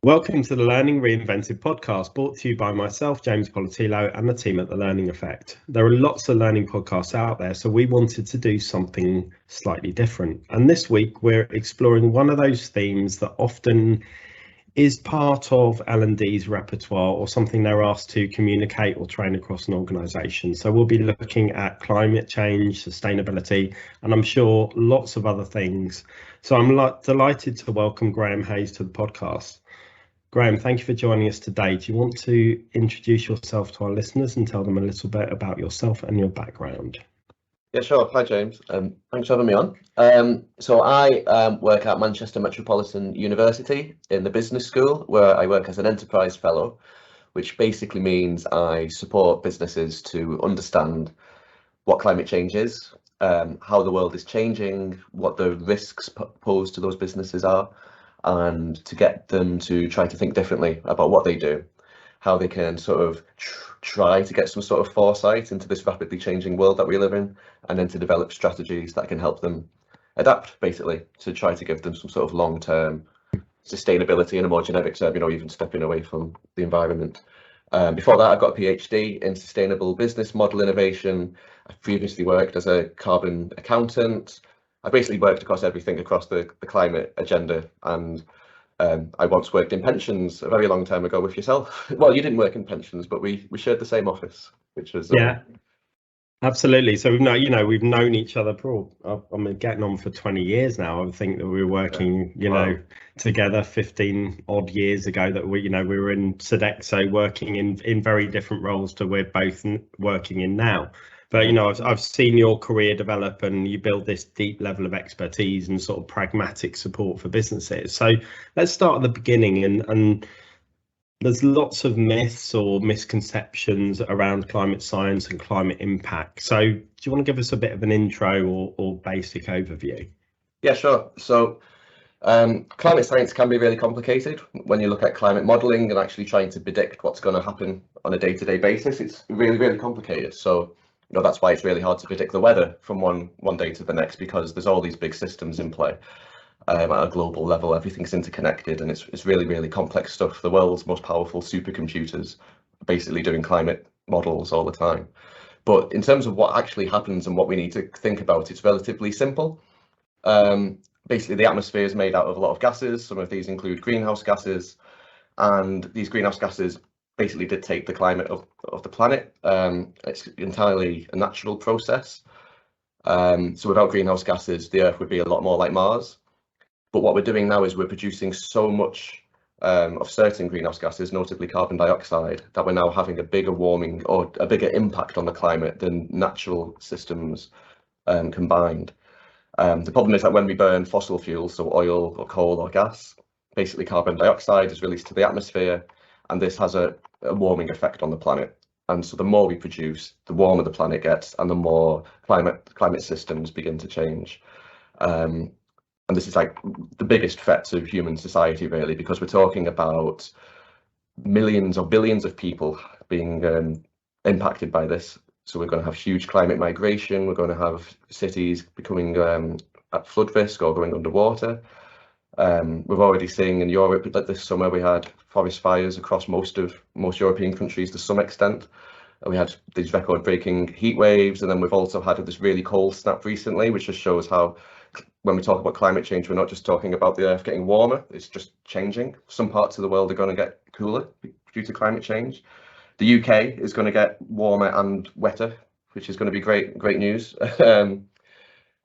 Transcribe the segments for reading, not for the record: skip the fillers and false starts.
Welcome to the Learning Reinvented Podcast, brought to you by myself, James Poletyllo, and the team at The Learning Effect. There are lots of learning podcasts out there, so we wanted to do something slightly different. And this week, we're exploring one of those themes that often is part of L&D's repertoire or something they're asked to communicate or train across an organisation. So we'll be looking at climate change, sustainability, and I'm sure lots of other things. So I'm delighted to welcome Graeme Heyes to the podcast. Graeme, thank you for joining us today. Do you want to introduce yourself to our listeners and tell them a little bit about yourself and your background? Yeah, sure. Hi, James. Thanks for having me on. So I work at Manchester Metropolitan University in the business school, where I work as an enterprise fellow, which basically means I support businesses to understand what climate change is, how the world is changing, what the risks posed to those businesses are, and to get them to try to think differently about what they do, how they can sort of try to get some sort of foresight into this rapidly changing world that we live in, and then to develop strategies that can help them adapt, basically, to try to give them some sort of long-term sustainability in a more generic term, even stepping away from the environment. Before that, I've got a PhD in sustainable business model innovation. I've previously worked as a carbon accountant. I basically worked across everything across the climate agenda, and I once worked in pensions a very long time ago with yourself. Well, you didn't work in pensions, but we shared the same office, which was yeah, absolutely. So we've known each other for getting on for 20 years now. I think that we were working, together 15 odd years ago. That we were in Sodexo working in very different roles to we're both working in now. But I've seen your career develop, and you build this deep level of expertise and sort of pragmatic support for businesses. So let's start at the beginning. And there's lots of myths or misconceptions around climate science and climate impact. So do you want to give us a bit of an intro or basic overview? Yeah, sure. So climate science can be really complicated when you look at climate modelling and actually trying to predict what's going to happen on a day-to-day basis. It's really, really complicated. So that's why it's really hard to predict the weather from one day to the next, because there's all these big systems in play at a global level. Everything's interconnected, and it's really, really complex stuff. The world's most powerful supercomputers are basically doing climate models all the time. But in terms of what actually happens and what we need to think about, it's relatively simple. Basically, the atmosphere is made out of a lot of gases. Some of these include greenhouse gases, and these greenhouse gases basically dictate the climate of the planet. It's entirely a natural process. So without greenhouse gases, the Earth would be a lot more like Mars. But what we're doing now is we're producing so much of certain greenhouse gases, notably carbon dioxide, that we're now having a bigger warming or a bigger impact on the climate than natural systems combined. The problem is that when we burn fossil fuels, so oil or coal or gas, basically carbon dioxide is released to the atmosphere, and this has a warming effect on the planet. And so the more we produce, the warmer the planet gets, and the more climate systems begin to change. And this is like the biggest threat to human society, really, because we're talking about millions or billions of people being impacted by this. So we're going to have huge climate migration. We're going to have cities becoming at flood risk or going underwater. We're already seeing in Europe that this summer we had forest fires across most European countries to some extent. We had these record-breaking heat waves, and then we've also had this really cold snap recently, which just shows how when we talk about climate change, we're not just talking about the Earth getting warmer, it's just changing. Some parts of the world are going to get cooler due to climate change. The UK is going to get warmer and wetter, which is going to be great news.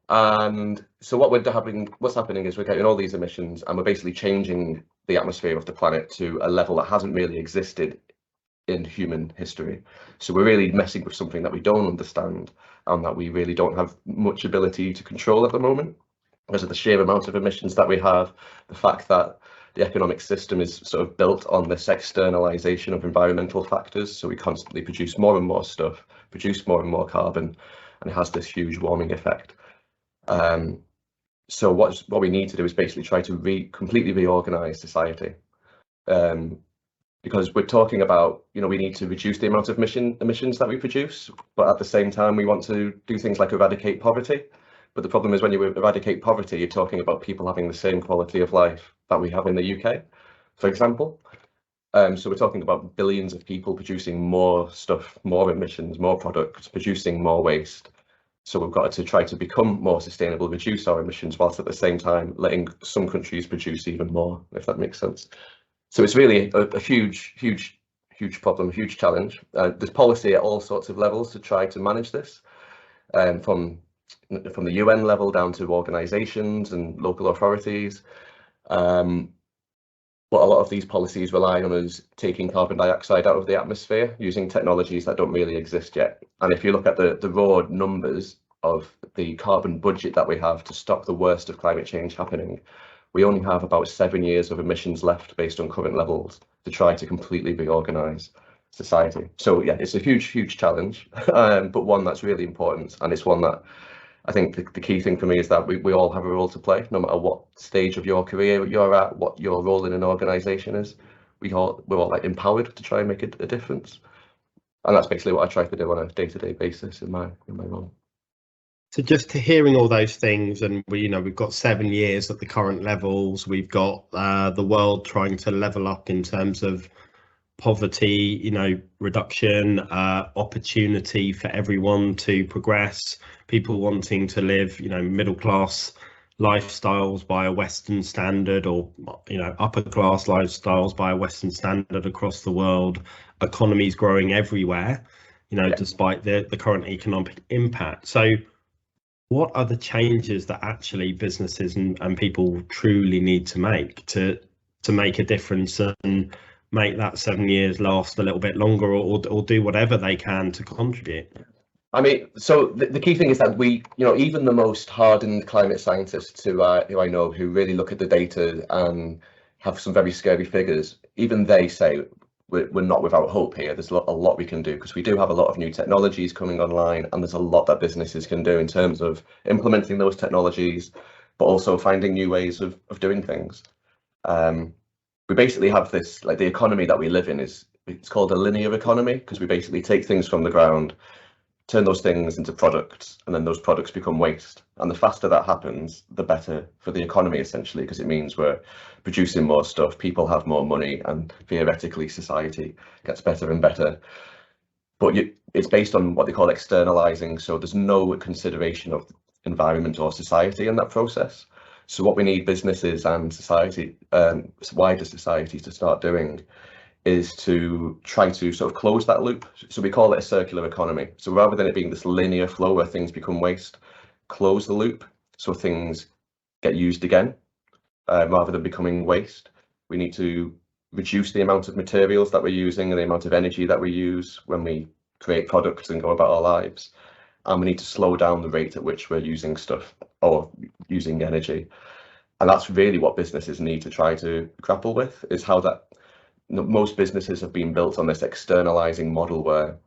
And so what's happening is we're getting all these emissions, and we're basically changing the atmosphere of the planet to a level that hasn't really existed in human history. So we're really messing with something that we don't understand and that we really don't have much ability to control at the moment, because of the sheer amount of emissions that we have, the fact that the economic system is sort of built on this externalization of environmental factors. So we constantly produce more and more stuff, produce more and more carbon, and it has this huge warming effect. So what we need to do is basically try to completely reorganize society, because we're talking about, we need to reduce the amount of emissions that we produce, but at the same time we want to do things like eradicate poverty. But the problem is, when you eradicate poverty, you're talking about people having the same quality of life that we have in the UK. for example. So we're talking about billions of people producing more stuff, more emissions, more products, producing more waste. So we've got to try to become more sustainable, reduce our emissions, whilst at the same time letting some countries produce even more, if that makes sense. So it's really a huge problem, a huge challenge. There's policy at all sorts of levels to try to manage this, from the UN level down to organisations and local authorities. But a lot of these policies rely on us taking carbon dioxide out of the atmosphere using technologies that don't really exist yet. And if you look at the raw numbers of the carbon budget that we have to stop the worst of climate change happening, we only have about 7 years of emissions left based on current levels to try to completely reorganise society. So yeah, it's a huge challenge, but one that's really important, and it's one that I think the key thing for me is that we all have a role to play, no matter what stage of your career you're at, what your role in an organisation is. We're all like empowered to try and make a difference, and that's basically what I try to do on a day-to-day basis in my role. So just to hearing all those things, and we've got 7 years at the current levels. We've got the world trying to level up in terms of poverty, reduction, opportunity for everyone to progress, people wanting to live, middle class lifestyles by a Western standard, or upper class lifestyles by a Western standard across the world, economies growing everywhere, despite the current economic impact. So what are the changes that actually businesses and people truly need to make to make a difference and make that 7 years last a little bit longer, or do whatever they can to contribute? I mean, so the key thing is that we, even the most hardened climate scientists who I know, who really look at the data and have some very scary figures, even they say we're not without hope here. There's a lot we can do, because we do have a lot of new technologies coming online, and there's a lot that businesses can do in terms of implementing those technologies, but also finding new ways of doing things. We basically have this, like, the economy that we live in it's called a linear economy, because we basically take things from the ground, turn those things into products, and then those products become waste. And the faster that happens, the better for the economy, essentially, because it means we're producing more stuff, people have more money, and theoretically society gets better and better. But it's based on what they call externalizing, so there's no consideration of environment or society in that process. So what we need businesses and society, wider society, to start doing is to try to sort of close that loop. So we call it a circular economy. So rather than it being this linear flow where things become waste, close the loop so things get used again, rather than becoming waste. We need to reduce the amount of materials that we're using and the amount of energy that we use when we create products and go about our lives. And we need to slow down the rate at which we're using stuff or using energy. And that's really what businesses need to try to grapple with, is how that most businesses have been built on this externalizing model where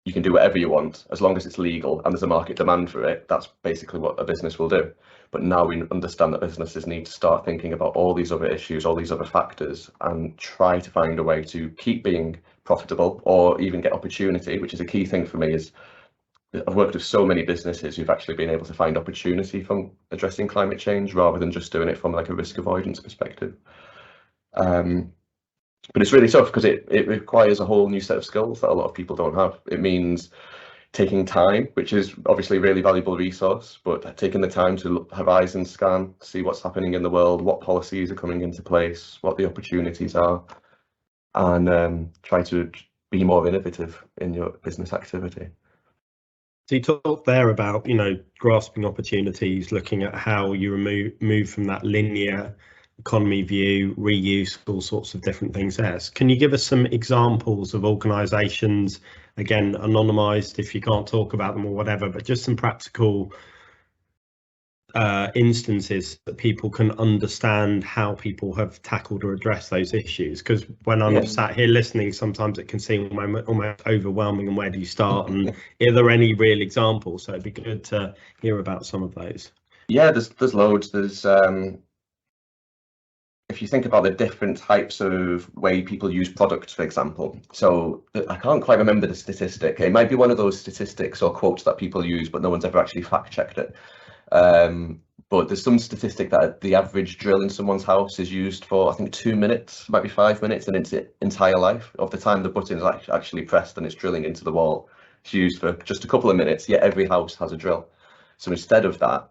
you can do whatever you want as long as it's legal and there's a market demand for it. That's basically what a business will do. But now we understand that businesses need to start thinking about all these other issues, all these other factors, and try to find a way to keep being profitable or even get opportunity, which is a key thing for me. Is I've worked with so many businesses who've actually been able to find opportunity from addressing climate change rather than just doing it from like a risk avoidance perspective. But it's really tough because it requires a whole new set of skills that a lot of people don't have. It means taking time, which is obviously a really valuable resource, but taking the time to horizon scan, see what's happening in the world, what policies are coming into place, what the opportunities are, and try to be more innovative in your business activity. So you talked there about, grasping opportunities, looking at how you move from that linear economy view, reuse, all sorts of different things there. So can you give us some examples of organisations, again, anonymised if you can't talk about them or whatever, but just some practical instances that people can understand how people have tackled or addressed those issues? Because when I'm sat here listening, sometimes it can seem almost overwhelming, and where do you start? And are there any real examples? So it'd be good to hear about some of those. Yeah, there's loads. There's if you think about the different types of way people use products, for example. So I can't quite remember the statistic. It might be one of those statistics or quotes that people use, but no one's ever actually fact checked it. But there's some statistic that the average drill in someone's house is used for, I think, 2 minutes, might be 5 minutes in its entire life. Of the time the button is actually pressed and it's drilling into the wall, it's used for just a couple of minutes, yet every house has a drill. So instead of that,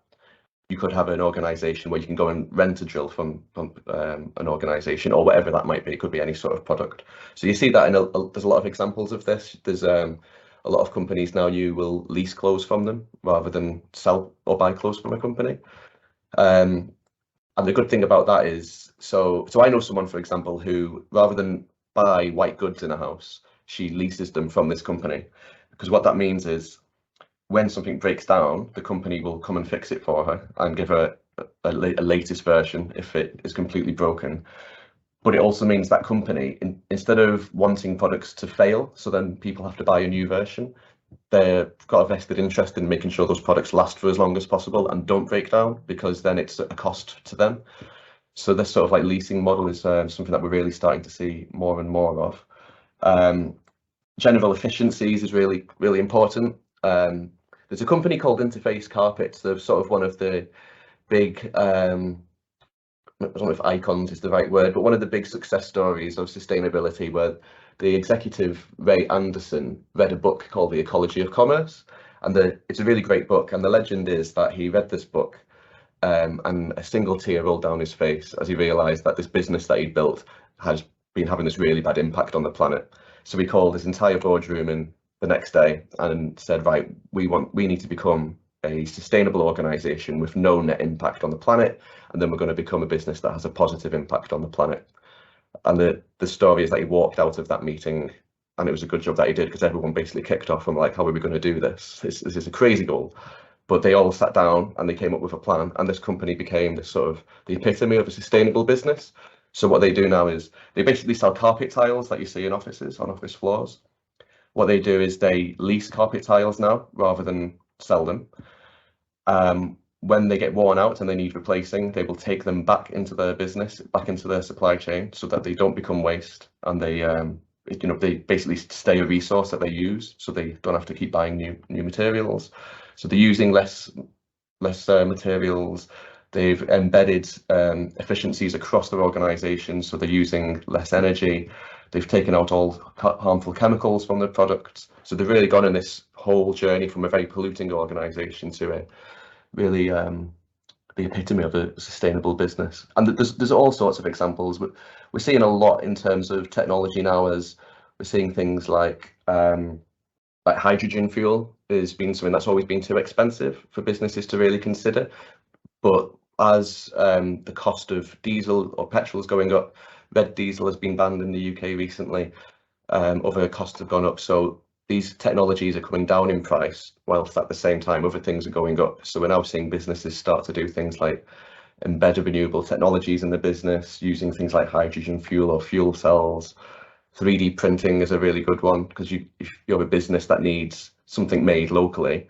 you could have an organisation where you can go and rent a drill from an organisation, or whatever that might be. It could be any sort of product. So you see that there's a lot of examples of this. There's a lot of companies now, you will lease clothes from them rather than sell or buy clothes from a company. And the good thing about that is, so I know someone, for example, who rather than buy white goods in a house, she leases them from this company, because what that means is when something breaks down, the company will come and fix it for her and give her a latest version if it is completely broken. But it also means that company, instead of wanting products to fail, so then people have to buy a new version, they've got a vested interest in making sure those products last for as long as possible and don't break down, because then it's a cost to them. So this sort of like leasing model is something that we're really starting to see more and more of. General efficiencies is really, really important. There's a company called Interface Carpets. They're sort of one of the big, I don't know if icons is the right word, but one of the big success stories of sustainability, where the executive, Ray Anderson, read a book called The Ecology of Commerce. And it's a really great book. And the legend is that he read this book and a single tear rolled down his face as he realised that this business that he'd built has been having this really bad impact on the planet. So he called his entire boardroom in the next day and said, right, we need to become a sustainable organisation with no net impact on the planet, and then we're going to become a business that has a positive impact on the planet. And the story is that he walked out of that meeting, and it was a good job that he did, because everyone basically kicked off and like, how are we going to do this? This is a crazy goal. But they all sat down and they came up with a plan, and this company became this sort of the epitome of a sustainable business. So what they do now is they basically sell carpet tiles that you see in offices, on office floors. What they do is they lease carpet tiles now rather than sell them. When they get worn out and they need replacing, they will take them back into their business, back into their supply chain, so that they don't become waste, and they basically stay a resource that they use, so they don't have to keep buying new materials. So they're using less materials. They've embedded efficiencies across their organisation, so they're using less energy. They've taken out all harmful chemicals from their products. So they've really gone on this whole journey from a very polluting organisation to a really the epitome of a sustainable business. And there's all sorts of examples. We're seeing a lot in terms of technology now, as we're seeing things like hydrogen fuel has been something that's always been too expensive for businesses to really consider. But as the cost of diesel or petrol is going up, red diesel has been banned in the UK recently. Other costs have gone up. So these technologies are coming down in price, whilst at the same time other things are going up. So we're now seeing businesses start to do things like embed renewable technologies in the business, using things like hydrogen fuel or fuel cells. 3D printing is a really good one, because if you have a business that needs something made locally,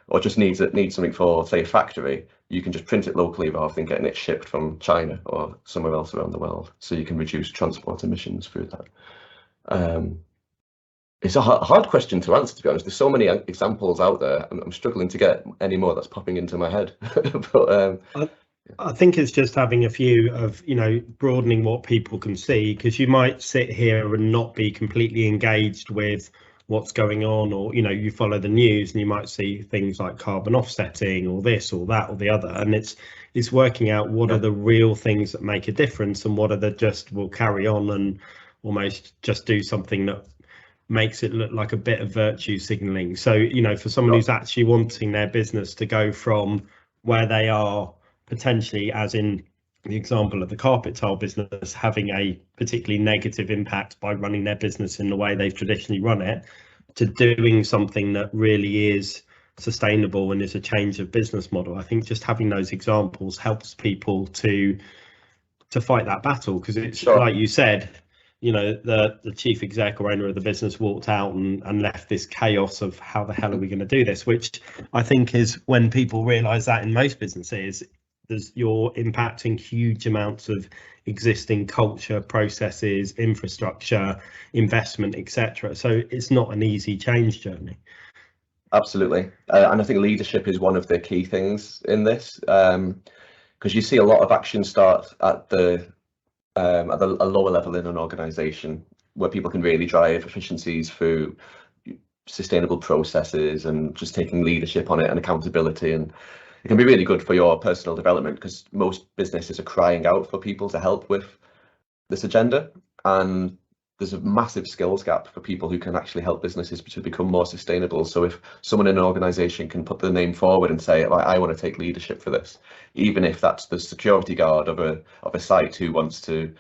or just needs something for, say, a factory, you can just print it locally rather than getting it shipped from China or somewhere else around the world. So you can reduce transport emissions through that. It's a hard question to answer, to be honest. There's so many examples out there. I'm struggling to get any more that's popping into my head. But I think it's just having a few of, broadening what people can see, because you might sit here and not be completely engaged with what's going on, or you follow the news and you might see things like carbon offsetting or this or that or the other, and it's working out what are the real things that make a difference, and what are the just will carry on and almost just do something that makes it look like a bit of virtue signaling. So for someone who's actually wanting their business to go from where they are potentially, as in the example of the carpet tile business, having a particularly negative impact by running their business in the way they've traditionally run it, to doing something that really is sustainable and is a change of business model. I think just having those examples helps people to fight that battle, because it's like you said, the chief exec or owner of the business walked out and left this chaos of how the hell are we going to do this, which I think is when people realize that in most businesses, you're impacting huge amounts of existing culture, processes, infrastructure, investment, etc. So it's not an easy change journey. Absolutely. And I think leadership is one of the key things in this, because you see a lot of action start at a lower level in an organization, where people can really drive efficiencies through sustainable processes and just taking leadership on it and accountability. And it can be really good for your personal development, because most businesses are crying out for people to help with this agenda. And there's a massive skills gap for people who can actually help businesses to become more sustainable. So if someone in an organization can put their name forward and say, I want to take leadership for this, even if that's the security guard of a site who wants to,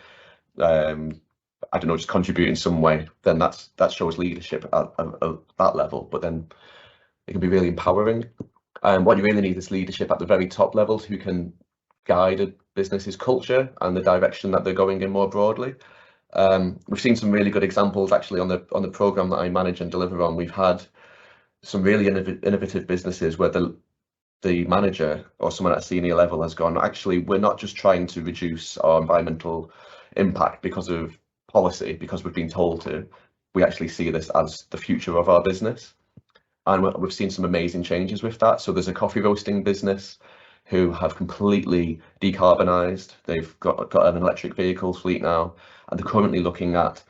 I don't know, just contribute in some way, then that shows leadership at that level. But then it can be really empowering. What you really need is leadership at the very top levels, who can guide a business's culture and the direction that they're going in more broadly. We've seen some really good examples actually on the program that I manage and deliver on. We've had some really innovative businesses where the manager or someone at a senior level has gone, actually, we're not just trying to reduce our environmental impact because of policy, because we've been told to. We actually see this as the future of our business. And we've seen some amazing changes with that. So there's a coffee roasting business who have completely decarbonised. They've got an electric vehicle fleet now, and they're currently looking at,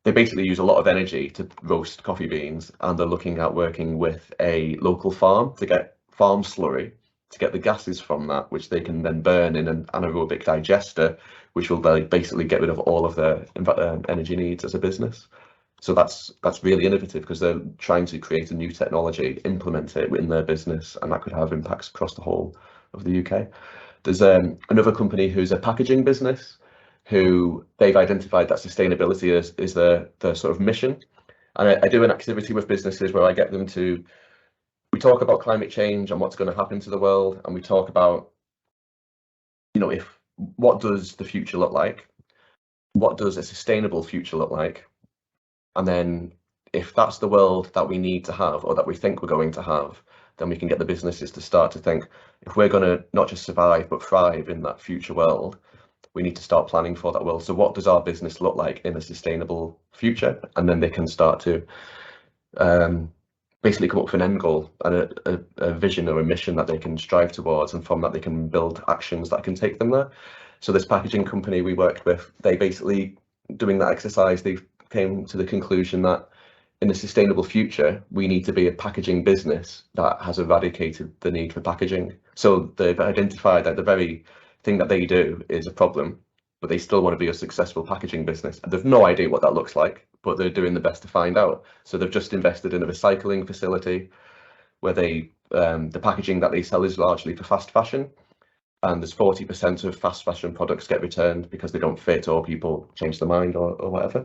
they basically use a lot of energy to roast coffee beans, and they're looking at working with a local farm to get farm slurry, to get the gases from that, which they can then burn in an anaerobic digester, which will basically get rid of all of their energy needs as a business. So that's really innovative, because they're trying to create a new technology, implement it in their business, and that could have impacts across the whole of the UK. There's another company who's a packaging business, who they've identified that sustainability is their sort of mission. And I do an activity with businesses where I get them to, we talk about climate change and what's going to happen to the world, and we talk about, what does the future look like? What does a sustainable future look like? And then if that's the world that we need to have, or that we think we're going to have, then we can get the businesses to start to think, if we're going to not just survive but thrive in that future world, we need to start planning for that world. So what does our business look like in a sustainable future? And then they can start to basically come up with an end goal and a vision or a mission that they can strive towards, and from that they can build actions that can take them there. So this packaging company we worked with, they basically, doing that exercise, they came to the conclusion that in a sustainable future, we need to be a packaging business that has eradicated the need for packaging. So they've identified that the very thing that they do is a problem, but they still want to be a successful packaging business. And they've no idea what that looks like, but they're doing the best to find out. So they've just invested in a recycling facility where the packaging that they sell is largely for fast fashion. And there's 40% of fast fashion products get returned because they don't fit, or people change their mind, or whatever.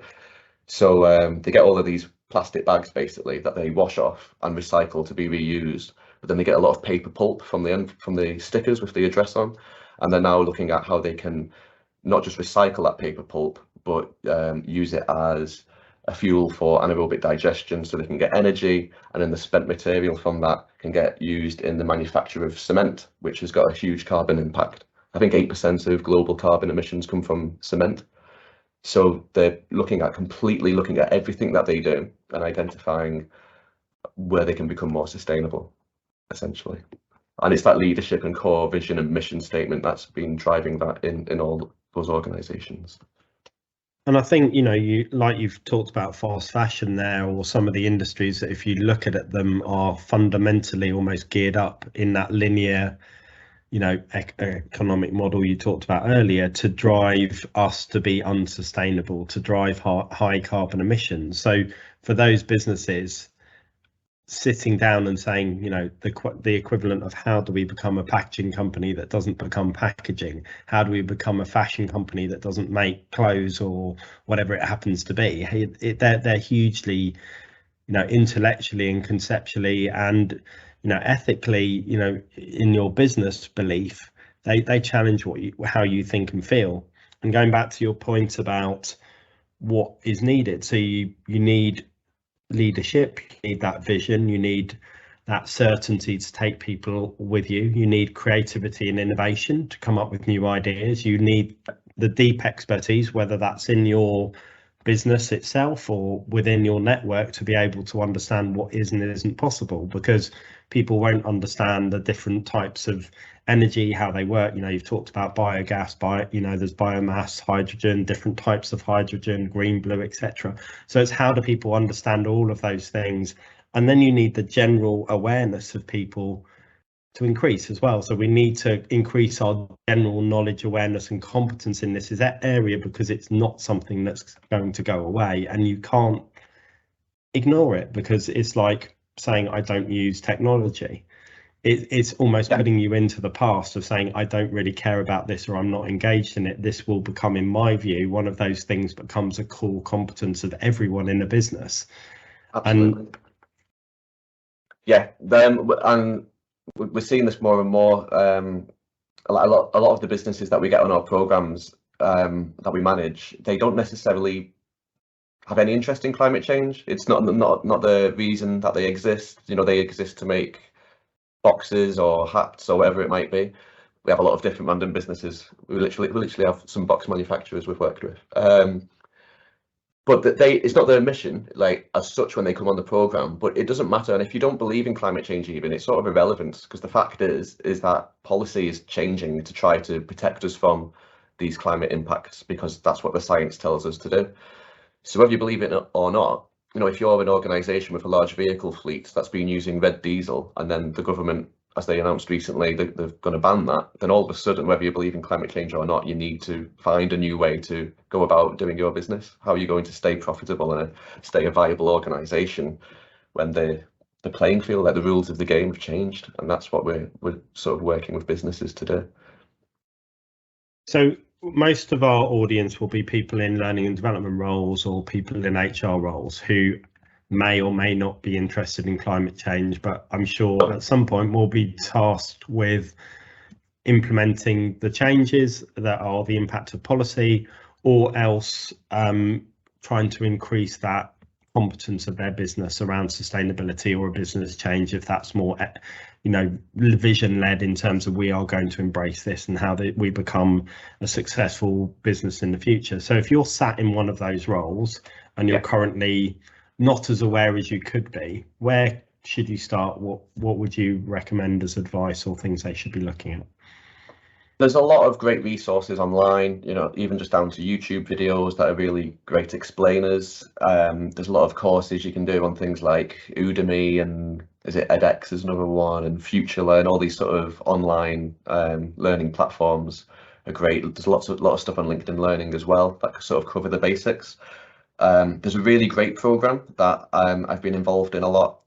So they get all of these plastic bags basically that they wash off and recycle to be reused, but then they get a lot of paper pulp from the stickers with the address on, and they're now looking at how they can not just recycle that paper pulp, but use it as a fuel for anaerobic digestion, so they can get energy, and then the spent material from that can get used in the manufacture of cement, which has got a huge carbon impact. I think 8% of global carbon emissions come from cement. So they're completely looking at everything that they do and identifying where they can become more sustainable, essentially. And it's that leadership and core vision and mission statement that's been driving that in all those organisations. And I think, you've talked about fast fashion there, or some of the industries that, if you look at them, are fundamentally almost geared up in that linear, economic model you talked about earlier, to drive us to be unsustainable, to drive high carbon emissions. So for those businesses, sitting down and saying, the equivalent of, how do we become a packaging company that doesn't become packaging? How do we become a fashion company that doesn't make clothes, or whatever it happens to be? They're hugely, intellectually and conceptually and, ethically, in your business belief, they challenge how you think and feel. And going back to your point about what is needed, so you need leadership, you need that vision, you need that certainty to take people with you, you need creativity and innovation to come up with new ideas, you need the deep expertise, whether that's in your business itself or within your network to be able to understand what is and isn't possible, because people won't understand the different types of energy, how they work. You've talked about biogas, there's biomass, hydrogen, different types of hydrogen, green, blue, etc. So it's how do people understand all of those things? And then you need the general awareness of people to increase as well. So we need to increase our general knowledge, awareness and competence in this area, because it's not something that's going to go away, and you can't ignore it, because it's like saying I don't use technology. It's almost putting you into the past of saying I don't really care about this, or I'm not engaged in it. This will become, in my view, one of those things becomes a core competence of everyone in a business. Absolutely. And we're seeing this more and more. A lot of the businesses that we get on our programs that we manage, they don't necessarily have any interest in climate change. It's not the reason that they exist. They exist to make boxes or hats or whatever it might be. We have a lot of different random businesses. We literally have some box manufacturers we've worked with. But it's not their mission, like as such, when they come on the program. But it doesn't matter, and if you don't believe in climate change, even, it's sort of irrelevant, because the fact is that policy is changing to try to protect us from these climate impacts, because that's what the science tells us to do. So whether you believe it or not, if you're an organisation with a large vehicle fleet that's been using red diesel, and then the government, as they announced recently, they're going to ban that, then all of a sudden, whether you believe in climate change or not, you need to find a new way to go about doing your business. How are you going to stay profitable and stay a viable organisation when the playing field, like the rules of the game, have changed? And that's what we're sort of working with businesses to do. So most of our audience will be people in learning and development roles or people in HR roles who may or may not be interested in climate change, but I'm sure at some point we'll be tasked with implementing the changes that are the impact of policy, or else trying to increase that competence of their business around sustainability or a business change, if that's more vision led, in terms of we are going to embrace this and how we become a successful business in the future. So if you're sat in one of those roles and you're currently not as aware as you could be, where should you start? What would you recommend as advice or things they should be looking at? There's a lot of great resources online, even just down to YouTube videos that are really great explainers. There's a lot of courses you can do on things like Udemy, and is it edX is another one, and FutureLearn. All these sort of online learning platforms are great. There's a lot of stuff on LinkedIn Learning as well that sort of cover the basics. There's a really great program that I've been involved in a lot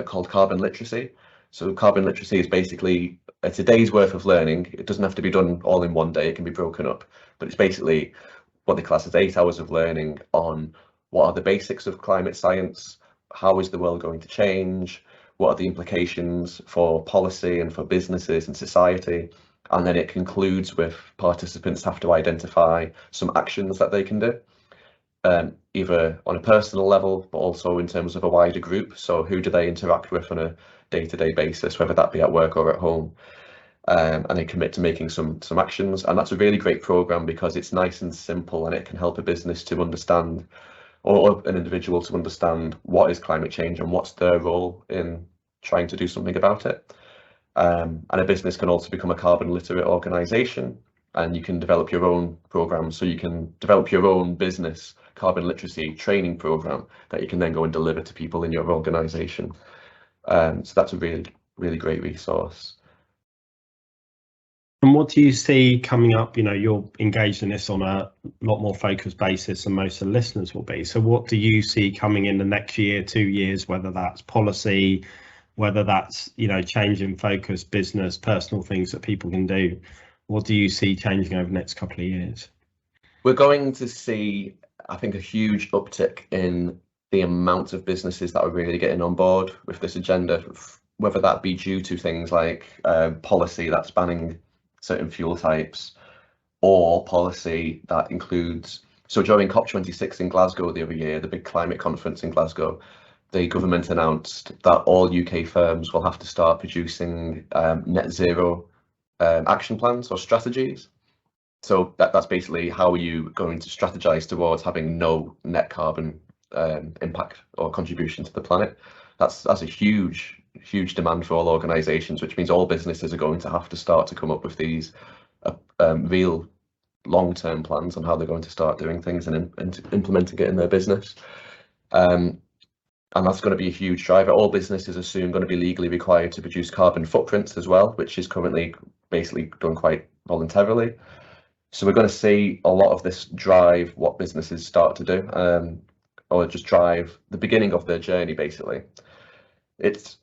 called Carbon Literacy. So carbon literacy is basically a day's worth of learning. It doesn't have to be done all in one day. It can be broken up, but it's basically what they class as 8 hours of learning on what are the basics of climate science, how is the world going to change, what are the implications for policy and for businesses and society. And then it concludes with participants have to identify some actions that they can do. Either on a personal level, but also in terms of a wider group. So who do they interact with on a day-to-day basis, whether that be at work or at home, and they commit to making some actions. And that's a really great program because it's nice and simple, and it can help a business to understand, or an individual to understand, what is climate change and what's their role in trying to do something about it. And a business can also become a carbon literate organisation, and you can develop your own programs. So you can develop your own business carbon literacy training program that you can then go and deliver to people in your organisation. So that's a really, really great resource. And what do you see coming up? You're engaged in this on a lot more focused basis than most of the listeners will be. So what do you see coming in the next year, 2 years, whether that's policy, whether that's, change in focus, business, personal things that people can do? What do you see changing over the next couple of years? We're going to see, I think, a huge uptick in the amount of businesses that are really getting on board with this agenda, whether that be due to things like policy that's banning certain fuel types, or policy that includes, so during COP26 in Glasgow the other year, the big climate conference in Glasgow, the government announced that all UK firms will have to start producing net zero action plans or strategies. So that's basically how are you going to strategize towards having no net carbon impact or contribution to the planet. That's a huge demand for all organizations, which means all businesses are going to have to start to come up with these real long-term plans on how they're going to start doing things and implementing it in their business. And that's going to be a huge driver. All businesses are soon going to be legally required to produce carbon footprints as well, which is currently basically done quite voluntarily. So we're going to see a lot of this drive what businesses start to do, or just drive the beginning of their journey. Basically, it's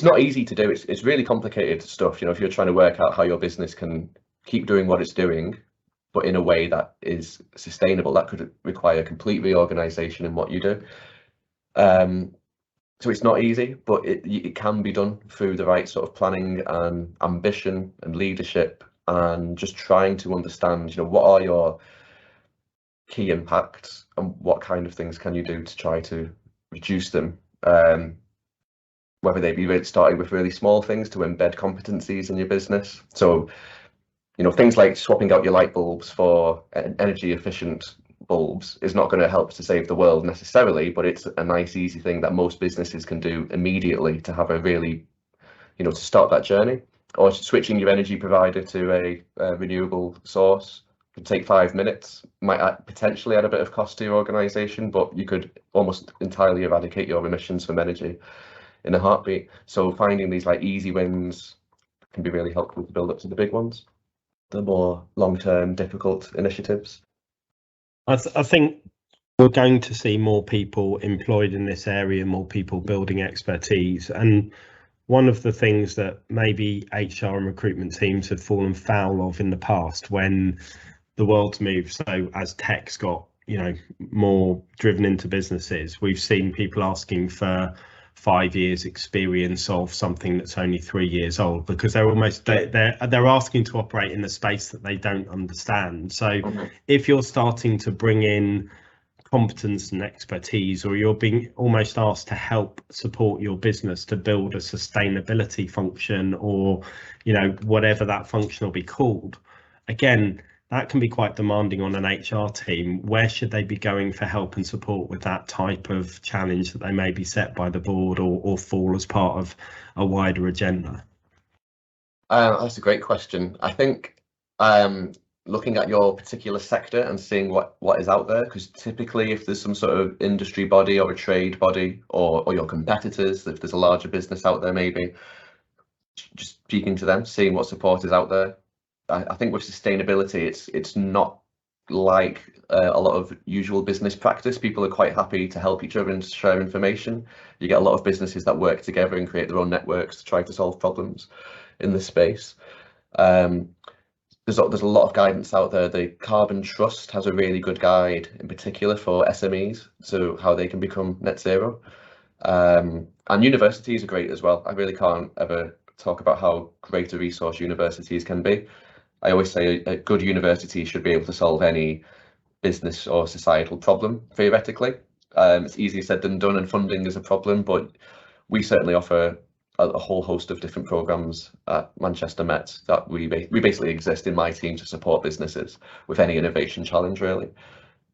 not easy to do. It's really complicated stuff. You know, if you're trying to work out how your business can keep doing what it's doing, but in a way that is sustainable, that could require complete reorganization in what you do. So it's not easy, but it can be done through the right sort of planning and ambition and leadership, and just trying to understand, you know, what are your key impacts and what kind of things can you do to try to reduce them, whether they be starting with really small things to embed competencies in your business. So, you know, things like swapping out your light bulbs for energy efficient bulbs is not going to help to save the world necessarily, but it's a nice easy thing that most businesses can do immediately to have a really, you know, to start that journey. Or switching your energy provider to a renewable source could take 5 minutes, might potentially add a bit of cost to your organization, but you could almost entirely eradicate your emissions from energy in a heartbeat. So finding these like easy wins can be really helpful to build up to the big ones, the more long-term difficult initiatives. I think we're going to see more people employed in this area, more people building expertise. And one of the things that maybe HR and recruitment teams have fallen foul of in the past when the world's moved, so as tech's got, you know, more driven into businesses, we've seen people asking for 5 years experience of something that's only 3 years old, because they're almost they're asking to operate in a space that they don't understand. So if you're starting to bring in competence and expertise, or you're being almost asked to help support your business to build a sustainability function, or, you know, whatever that function will be called, again, that can be quite demanding on an HR team. Where should they be going for help and support with that type of challenge that they may be set by the board or fall as part of a wider agenda? That's a great question. I think looking at your particular sector and seeing what is out there, because typically if there's some sort of industry body or a trade body, or your competitors, if there's a larger business out there, maybe just speaking to them, seeing what support is out there. I think with sustainability, it's not like a lot of usual business practice. People are quite happy to help each other and share information. You get a lot of businesses that work together and create their own networks to try to solve problems in this space. There's a lot of guidance out there. The Carbon Trust has a really good guide, in particular for SMEs, so how they can become net zero. And universities are great as well. I really can't ever talk about how great a resource universities can be. I always say a good university should be able to solve any business or societal problem, theoretically. It's easier said than done, and funding is a problem, but we certainly offer a whole host of different programs at Manchester Met that we basically exist in my team to support businesses with any innovation challenge, really.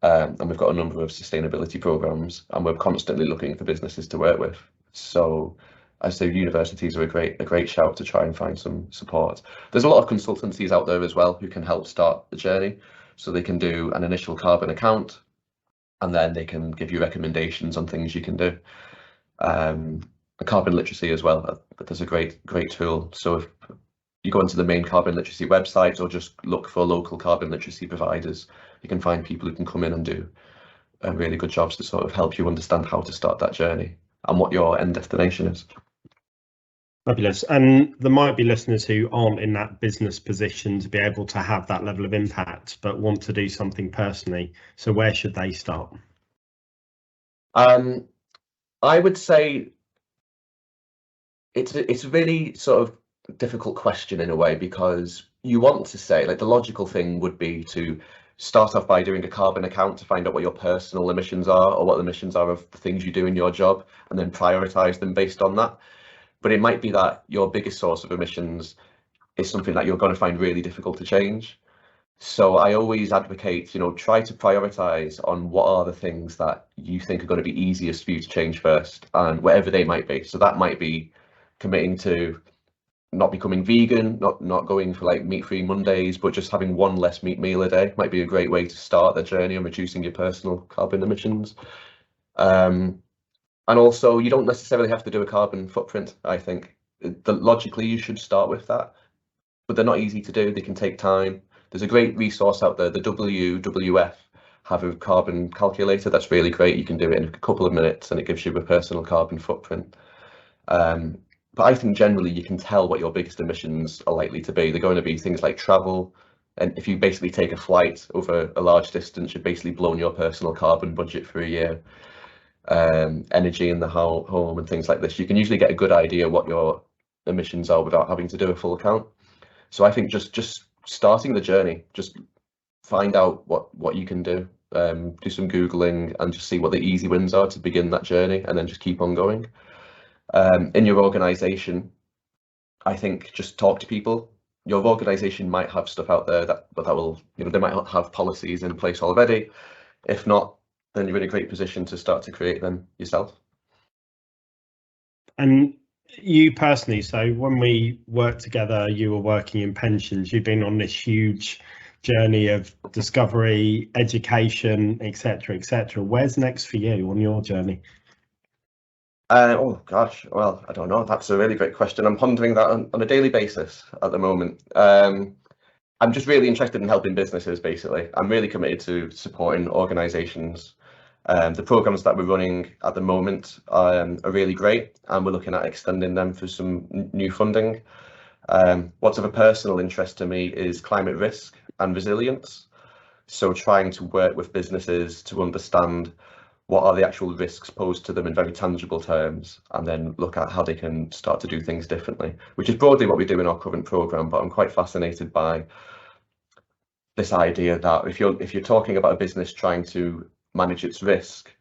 And we've got a number of sustainability programs, and we're constantly looking for businesses to work with. So I say universities are a great shout to try and find some support. There's a lot of consultancies out there as well who can help start the journey. So they can do an initial carbon account, and then they can give you recommendations on things you can do. Carbon literacy as well, there's a great tool. So if you go into the main carbon literacy website, or just look for local carbon literacy providers, you can find people who can come in and do really good jobs to sort of help you understand how to start that journey and what your end destination is. Fabulous. And there might be listeners who aren't in that business position to be able to have that level of impact, but want to do something personally. So where should they start? I would say it's a really sort of difficult question in a way, because you want to say, like, the logical thing would be to start off by doing a carbon account to find out what your personal emissions are, or what the emissions are of the things you do in your job, and then prioritize them based on that. But it might be that your biggest source of emissions is something that you're going to find really difficult to change. So I always advocate, try to prioritize on what are the things that you think are going to be easiest for you to change first, and whatever they might be. So that might be committing to not becoming vegan, not going for like meat-free Mondays, but just having one less meat meal a day might be a great way to start the journey on reducing your personal carbon emissions. And also, you don't necessarily have to do a carbon footprint. I think logically you should start with that, but they're not easy to do. They can take time. There's a great resource out there, the WWF have a carbon calculator that's really great. You can do it in a couple of minutes and it gives you a personal carbon footprint. But I think generally you can tell what your biggest emissions are likely to be. They're going to be things like travel. And if you basically take a flight over a large distance, you've basically blown your personal carbon budget for a year. Energy in the home and things like this. You can usually get a good idea what your emissions are without having to do a full count. So I think just starting the journey, just find out what you can do, do some Googling and just see what the easy wins are to begin that journey, and then just keep on going. In your organization, I think just talk to people. Your organization might have stuff out there that will, they might not have policies in place already. If not, then you're in a great position to start to create them yourself. And you personally, so when we worked together, you were working in pensions. You've been on this huge journey of discovery, education, etc., etc. Where's next for you on your journey? Oh gosh, well, I don't know. That's a really great question. I'm pondering that on a daily basis at the moment. I'm just really interested in helping businesses, basically. I'm really committed to supporting organizations. The programs that we're running at the moment are really great, and we're looking at extending them for some new funding. What's of a personal interest to me is climate risk and resilience. So trying to work with businesses to understand what are the actual risks posed to them in very tangible terms, and then look at how they can start to do things differently, which is broadly what we do in our current program. But I'm quite fascinated by this idea that if you're talking about a business trying to manage its risk,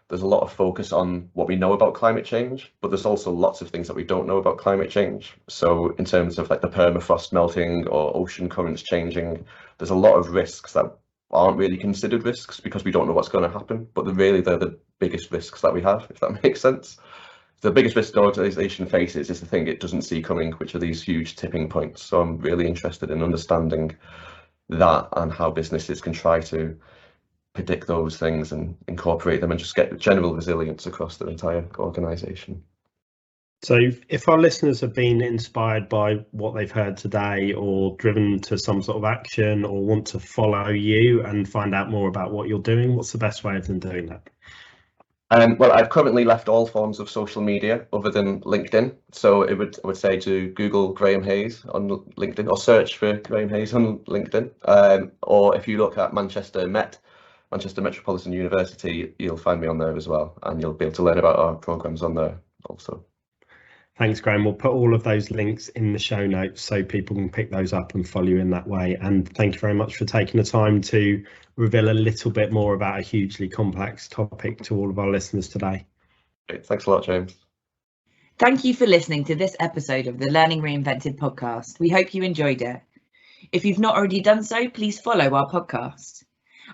there's a lot of focus on what we know about climate change, but there's also lots of things that we don't know about climate change. So in terms of like the permafrost melting or ocean currents changing, there's a lot of risks that aren't really considered risks because we don't know what's going to happen, but they're the biggest risks that we have, if that makes sense. The biggest risk the organisation faces is the thing it doesn't see coming, which are these huge tipping points. So I'm really interested in understanding that and how businesses can try to predict those things and incorporate them and just get general resilience across their entire organisation. So if our listeners have been inspired by what they've heard today, or driven to some sort of action, or want to follow you and find out more about what you're doing, what's the best way of them doing that? Well, I've currently left all forms of social media other than LinkedIn. So I would say to Google Graeme Heyes on LinkedIn, or search for Graeme Heyes on LinkedIn. Or if you look at Manchester Metropolitan University, you'll find me on there as well, and you'll be able to learn about our programs on there also. Thanks, Graeme. We'll put all of those links in the show notes so people can pick those up and follow you in that way. And thank you very much for taking the time to reveal a little bit more about a hugely complex topic to all of our listeners today. Great. Thanks a lot, James. Thank you for listening to this episode of the Learning Reinvented podcast. We hope you enjoyed it. If you've not already done so, please follow our podcast.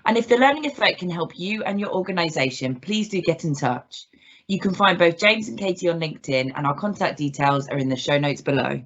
And if the Learning Effect can help you and your organisation, please do get in touch. You can find both James and Katie on LinkedIn, and our contact details are in the show notes below.